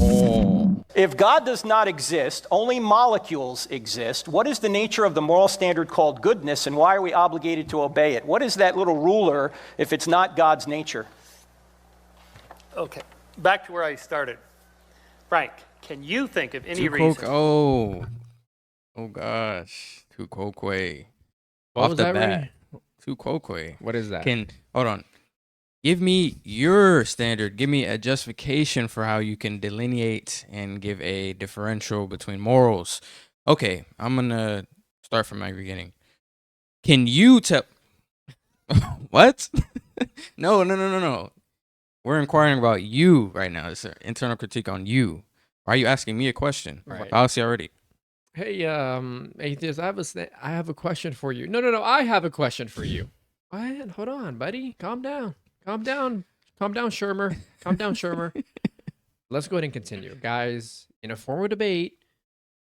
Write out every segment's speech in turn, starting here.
Oh. If God does not exist, only molecules exist, what is the nature of the moral standard called goodness, and why are we obligated to obey it? What is that little ruler if it's not God's nature? Okay, back to where I started. Frank, can you think of any reason? Oh gosh. Tu quoque. What Off was the that, bat. Rudy? Tu quoque. What is that? Hold on. Give me your standard. Give me a justification for how you can delineate and give a differential between morals. Okay, I'm gonna start from my beginning. Can you tell? What? No. We're inquiring about you right now. It's an internal critique on you. Why are you asking me a question? Right. Policy already. Hey, atheist, I have a question for you. No, I have a question for you. What? Hold on, buddy. Calm down, Shermer. Calm down, Shermer. Let's go ahead and continue. Guys, in a formal debate,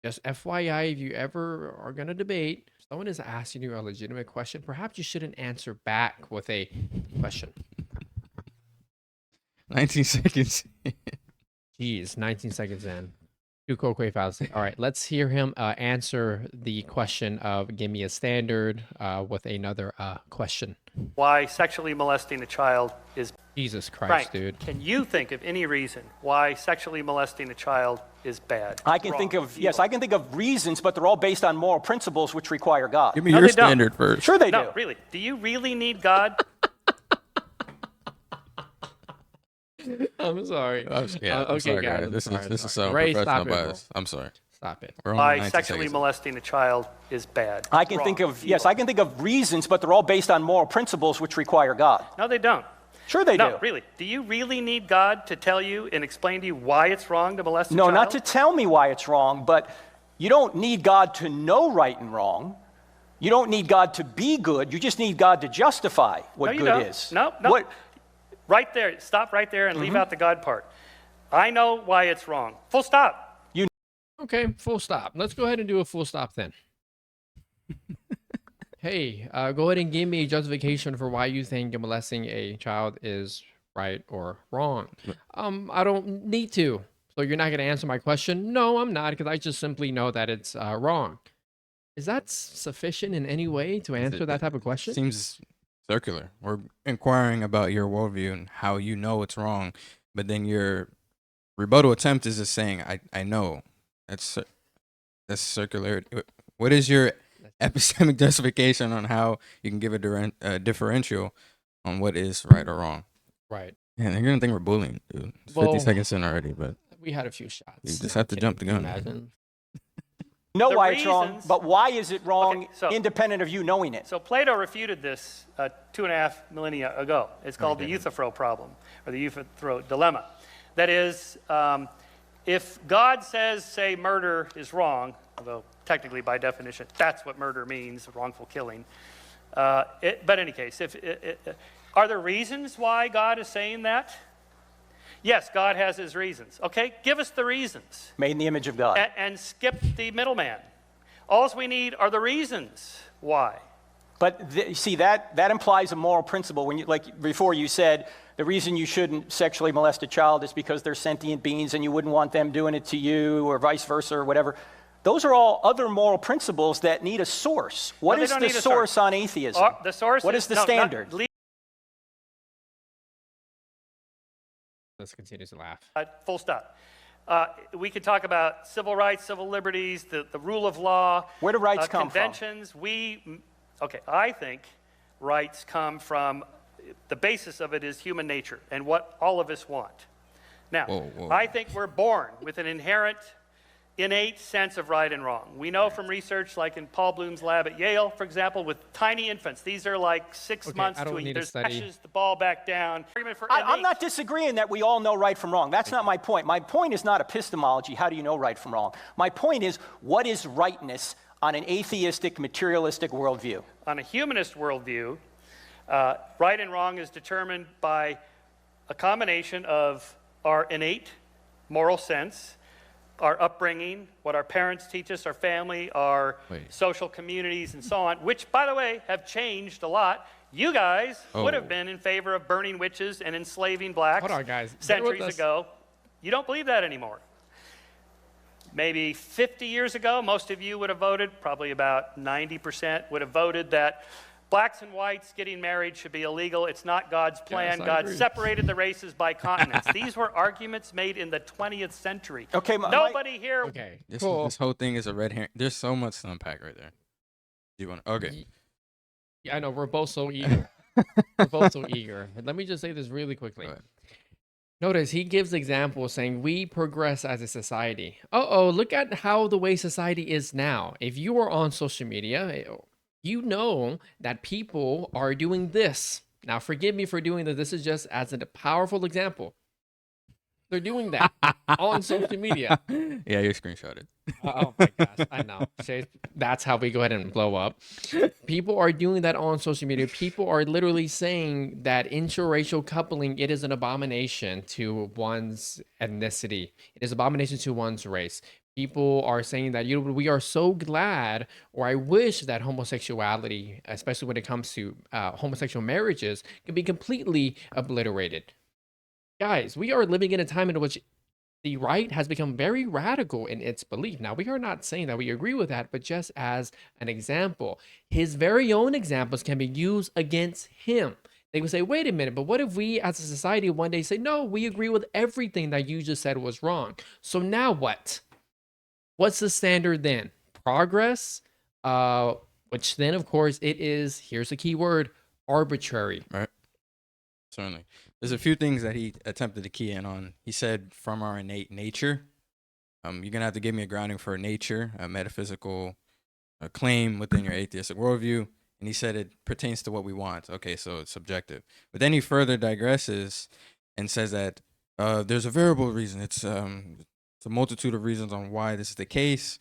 just FYI, if you ever are going to debate, someone is asking you a legitimate question, perhaps you shouldn't answer back with a question. 19 seconds. Jeez, 19 seconds in. All right, let's hear him answer the question of give me a standard with another question. Why sexually molesting a child is... Jesus Christ, Frank, dude. can you think of any reason why sexually molesting a child is bad? I can think of reasons, but they're all based on moral principles which require God. Give me No, your they don't. standard first. Sure they do. No, really. Do you really need God? I'm sorry. I'm sorry, guys. This is so Ray, professional stop it, bro. bias. I'm sorry. Stop it. We're on Why 19 sexually seconds. molesting a child is bad? I can think of reasons, but they're all based on moral principles which require God. No, they don't. Sure they do. No, really. Do you really need God to tell you and explain to you why it's wrong to molest a No, child? not to tell me why it's wrong, but you don't need God to know right and wrong. You don't need God to be good. You just need God to justify what No, you good don't. is. No. Right there. Stop right there and leave out the God part. I know why it's wrong. Full stop. Okay, full stop. Let's go ahead and do a full stop then. Hey, go ahead and give me a justification for why you think molesting a child is right or wrong. I don't need to. So you're not going to answer my question? No, I'm not, because I just simply know that it's wrong. Is that sufficient in any way to answer that type of question? Seems circular. We're inquiring about your worldview and how you know it's wrong, but then your rebuttal attempt is just saying, I know. That's circular. What is your epistemic justification on how you can give a differential on what is right or wrong? Right. Man, you're gonna think we're bullying, dude. It's Well, 50 seconds in already, but We had a few shots. you just have to jump the gun. Imagine. Know The why it's wrong, reasons- but why is it wrong Okay, so- independent of you knowing it? So Plato refuted this 2.5 millennia ago. It's called the Euthyphro problem, or the Euthyphro dilemma. That is, if God says, say, murder is wrong, although technically by definition that's what murder means, wrongful killing. But in any case, are there reasons why God is saying that? Yes, God has his reasons. Okay, give us the reasons. Made in the image of God. And skip the middleman. All we need are the reasons why. But see, that implies a moral principle. When you, like before you said, the reason you shouldn't sexually molest a child is because they're sentient beings and you wouldn't want them doing it to you or vice versa or whatever. Those are all other moral principles that need a source. What is the source on atheism? The source what is the standard? Let's continue to laugh. Full stop. We could talk about civil rights, civil liberties, the rule of law. Where do rights come from? Conventions. I think rights come from, the basis of it is human nature and what all of us want. Now, Whoa. I think we're born with an inherent, innate sense of right and wrong. We know from research, like in Paul Bloom's lab at Yale, for example, with tiny infants. These are like 6 months to a year. There's ashes the ball back down. I'm not disagreeing that we all know right from wrong. That's not my point. My point is not epistemology. How do you know right from wrong? My point is, what is rightness on an atheistic, materialistic worldview? On a humanist worldview, right and wrong is determined by a combination of our innate moral sense, our upbringing, what our parents teach us, our family, our social communities, and so on, which, by the way, have changed a lot. You guys would have been in favor of burning witches and enslaving blacks Hold on, guys. centuries ago. You don't believe that anymore. maybe 50 years ago, most of you would have voted, probably about 90% would have voted that blacks and whites getting married should be illegal. It's not God's plan. Yes, I God agree. separated the races by continents. These were arguments made in the 20th century. Okay, Nobody here. Okay, This cool. this whole thing is a red herring. There's so much to unpack right there. Do you want? Okay. Yeah, I know we're both so eager. We're both so eager. Let me just say this really quickly. Go ahead. Notice he gives examples saying we progress as a society. Uh-oh, look at how the way society is now. If you are on social media, you know that people are doing this. Now, forgive me for doing this. This is just as a powerful example. They're doing that on social media. Yeah, you're screenshotted. Oh my gosh, I know. That's how we go ahead and blow up. People are doing that on social media. People are literally saying that interracial coupling, it is an abomination to one's ethnicity. It is abomination to one's race. People are saying that, we are so glad, or I wish that homosexuality, especially when it comes to homosexual marriages, can be completely obliterated. Guys, we are living in a time in which the right has become very radical in its belief. Now, we are not saying that we agree with that, but just as an example, his very own examples can be used against him. They would say, wait a minute, but what if we as a society one day say, no, we agree with everything that you just said was wrong. So now what? What's the standard then? Progress, which then, of course, it is, here's the key word, arbitrary. Right. Certainly. There's a few things that he attempted to key in on. He said, from our innate nature. You're going to have to give me a grounding for nature, a metaphysical claim within your atheistic worldview. And he said it pertains to what we want. Okay, so it's subjective. But then he further digresses and says that there's a variable reason. It's a multitude of reasons on why this is the case.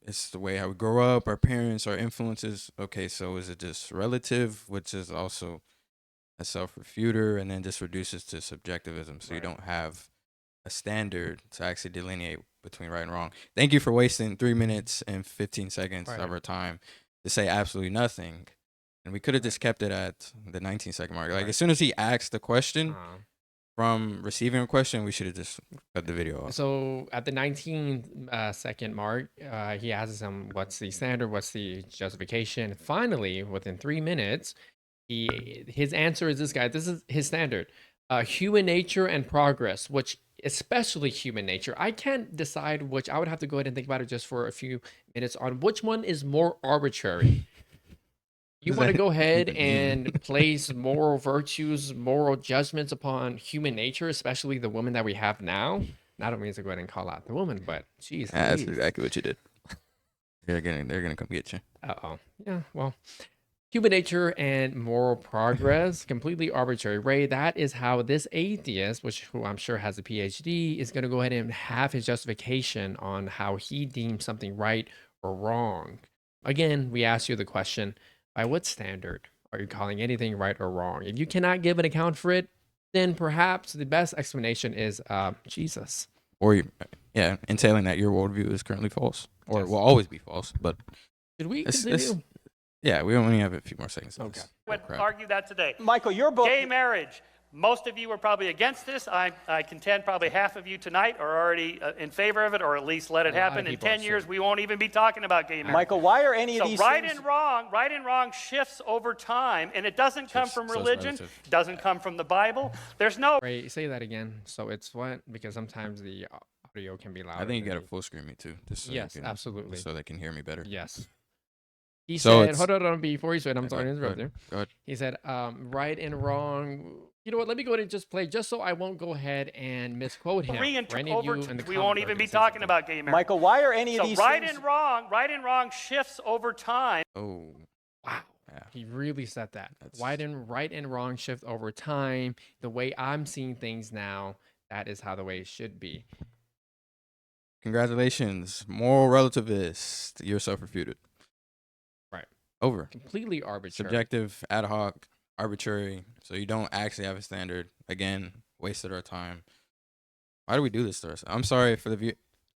It's the way how we grow up, our parents, our influences. Okay, so is it just relative, which is also a self-refuter, and then just reduces to subjectivism. So you don't have a standard to actually delineate between right and wrong. Thank you for wasting 3 minutes and 15 seconds of our time to say absolutely nothing. And we could have just kept it at the 19-second mark. Like, as soon as he asked the question, from receiving a question, we should have just cut the video off. So at the 19-second mark, he asks him, what's the standard? What's the justification? Finally, within 3 minutes, his answer is this guy. This is his standard. Human nature and progress, which especially human nature. I can't decide which. I would have to go ahead and think about it just for a few minutes on which one is more arbitrary. You want to go ahead and place moral virtues, moral judgments upon human nature, especially the woman that we have now? I don't mean to go ahead and call out the woman, but geez. That's exactly what you did. They're gonna come get you. Uh-oh. Yeah, well. Human nature and moral progress, completely arbitrary. Ray, that is how this atheist, who I'm sure has a PhD, is going to go ahead and have his justification on how he deems something right or wrong. Again, we ask you the question, by what standard are you calling anything right or wrong? If you cannot give an account for it, then perhaps the best explanation is Jesus. Or, entailing that your worldview is currently false, or will always be false. But should we continue? Yeah, we only have a few more seconds. Okay. Would argue that today. Michael, your book. Gay marriage. Most of you are probably against this. I contend probably half of you tonight are already in favor of it, or at least let it happen. In 10 years, we won't even be talking about gay marriage. Michael, why are any of these right things... right and wrong shifts over time, and it doesn't come from religion. It doesn't come from the Bible. There's no... Ray, say that again. So it's what? Because sometimes the audio can be loud. I think you got to full screen me too. Just so yes, absolutely. So they can hear me better. Yes. He So said, hold on, before you said, I'm sorry to interrupt you. Go ahead. He said, right and wrong. You know what? Let me go ahead and just play, just so I won't go ahead and misquote him. We won't even be talking about gay marriage. Michael, why are any of these right things... and wrong shifts over time. Oh. Wow. Yeah. He really said that. Right and wrong shift over time. The way I'm seeing things now, that is how the way it should be. Congratulations, moral relativist. You're self-refuted. Right. Over. Completely arbitrary. Subjective, ad hoc, arbitrary. So you don't actually have a standard. Again, wasted our time. Why do we do this to ourselves? I'm sorry for the view.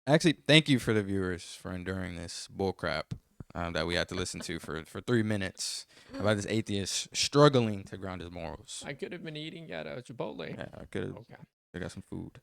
Actually, thank you for the viewers for enduring this bullcrap that we had to listen to for 3 minutes about this atheist struggling to ground his morals. I could have been eating at a Chipotle. Yeah, I could have. Okay. I got some food.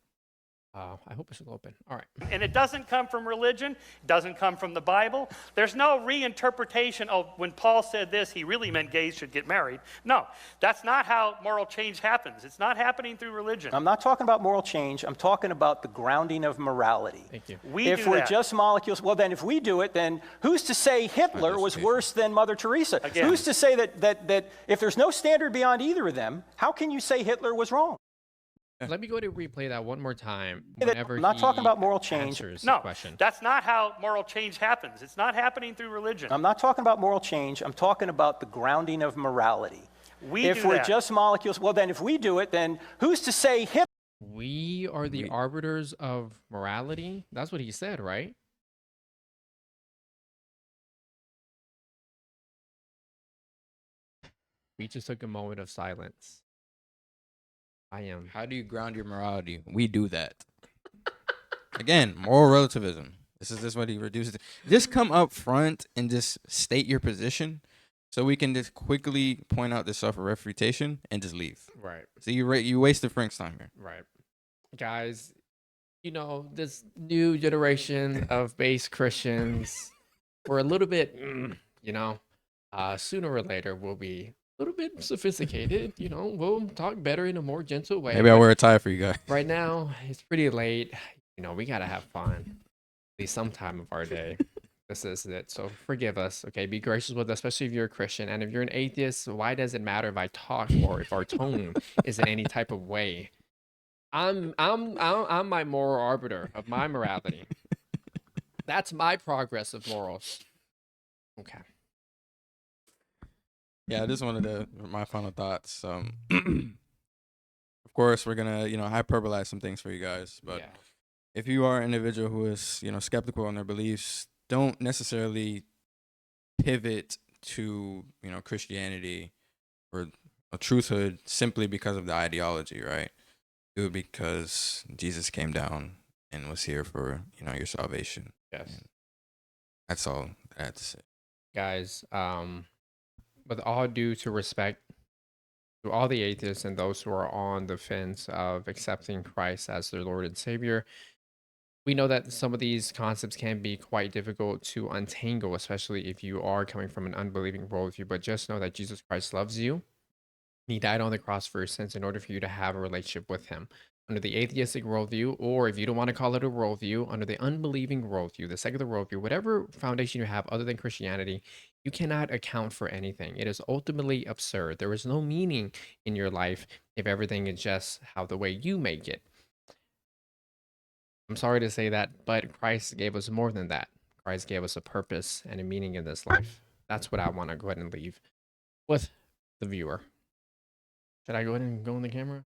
I hope it's still open. All right. And it doesn't come from religion, it doesn't come from the Bible. There's no reinterpretation of when Paul said this, he really meant gays should get married. No, that's not how moral change happens. It's not happening through religion. I'm not talking about moral change. I'm talking about the grounding of morality. Thank you. If we're just molecules, well, then if we do it, then who's to say Hitler was worse than Mother Teresa? Again. Who's to say that if there's no standard beyond either of them, how can you say Hitler was wrong? Let me go ahead and replay that one more time. I'm not talking about moral change. No, question. that's not how moral change happens. It's not happening through religion. I'm not talking about moral change. I'm talking about the grounding of morality. If we're just molecules, well, then if we do it, then who's to say Hitler? We are the arbiters of morality. That's what he said, right? We just took a moment of silence. I am. How do you ground your morality? We do that. Again, moral relativism. This is what he reduces it. Just come up front and just state your position so we can just quickly point out the self-refutation and just leave. Right. So you wasted Frank's time here. Right. Guys, you know, this new generation of base Christians, we're a little bit, you know, sooner or later we'll be a little bit sophisticated, you know, we'll talk better in a more gentle way. Maybe I'll wear a tie for you guys. Right now, it's pretty late. You know, we got to have fun, at least some time of our day. This is it. So forgive us, okay? Be gracious with us, especially if you're a Christian. And if you're an atheist, why does it matter if I talk or if our tone is in any type of way? I'm my moral arbiter of my morality. That's my progress of morals. Okay. Yeah, I just wanted my final thoughts. Of course, we're gonna hyperbolize some things for you guys, but Yeah. if you are an individual who is skeptical on their beliefs, don't necessarily pivot to Christianity or a truthhood simply because of the ideology, right? Do it because Jesus came down and was here for your salvation. Yes. And that's all I had to say. Guys, with all due to respect to all the atheists and those who are on the fence of accepting Christ as their Lord and Savior, we know that some of these concepts can be quite difficult to untangle, especially if you are coming from an unbelieving worldview. But just know that Jesus Christ loves you. He died on the cross for your sins in order for you to have a relationship with him. Under the atheistic worldview, or if you don't want to call it a worldview, under the unbelieving worldview, the secular worldview, whatever foundation you have other than Christianity, you cannot account for anything. It is ultimately absurd. There is no meaning in your life if everything is just how the way you make it. I'm sorry to say that, but Christ gave us more than that. Christ gave us a purpose and a meaning in this life. That's what I want to go ahead and leave with the viewer. Should I go ahead and go on the camera?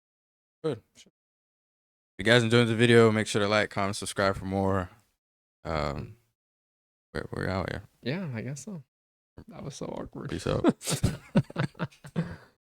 Good. If you guys enjoyed the video, make sure to like, comment, subscribe for more. We're out here. Yeah, I guess so. That was so awkward. Peace out.